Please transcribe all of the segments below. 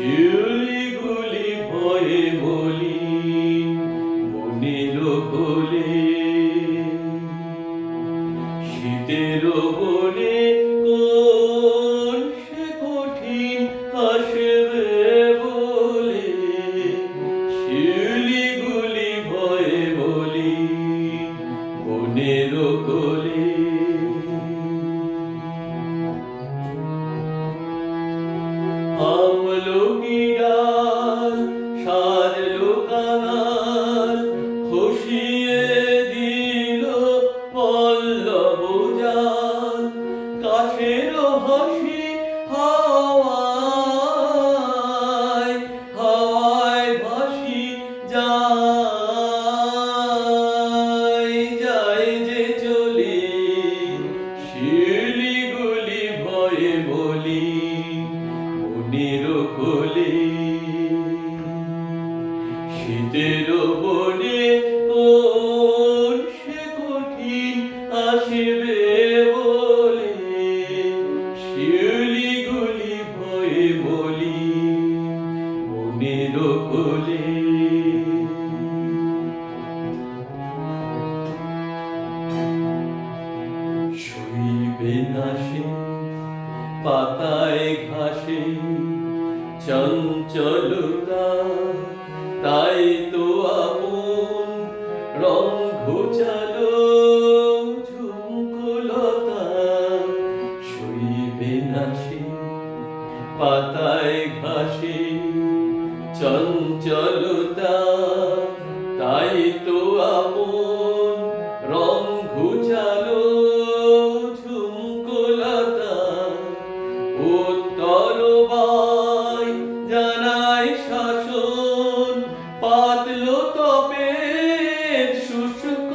শিউলিগুলি ভয়ে বলি মনের কোলে, শীতের বনে কোন সে কঠিন আসবে বলে, শিউলিগুলি ভয়ে বলি মনের কোলে। আমলকি ডাল সাজলো কাঙাল, খসিয়ে দিল পল্লব জাল, কাশের হাসি হাওয়ায় হাওয়ায় ভাসি যায় যায় যে চলে, শিউলিগুলি ভয়ে বলি মনের কোলে। শীতের বনে কোন সে কঠিন আসবে বলে, শিউলিগুলি ভয়ে বলি মনের কোলে। শুইবে না সে পাতায় ঘাসে চঞ্চলতা, তাই তো আপন রং ঘোচালো ঝুমকুলতা। শুইবে না সে পাতায় ঘাসে চঞ্চলতা, তাই তো আপন রং ঘোচালো ঝুমকুলতা। উত্তর বাই জানাই শাসন, পাতলো তপের শুষ্ক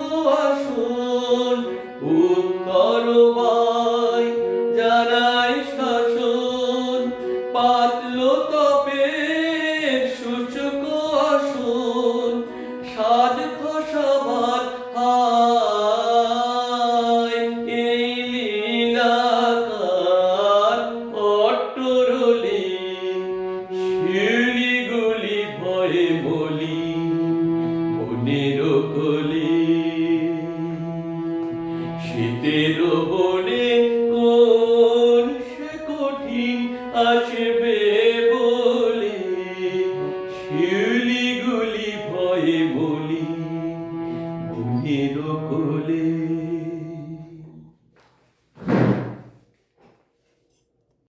আসন। উত্তর বাই জানাই শাসন, পাতলো তপের শুষ্ক আসন। সাজ খসাবার হায় এই লীলাকার অট্টরলে, শিউলিগুলি ভয়ে বলি মনের কোলে। শীতের বনে কোন সে কঠিন আসবে বলে, শিউলিগুলি ভয়ে বলি মনের কোলে।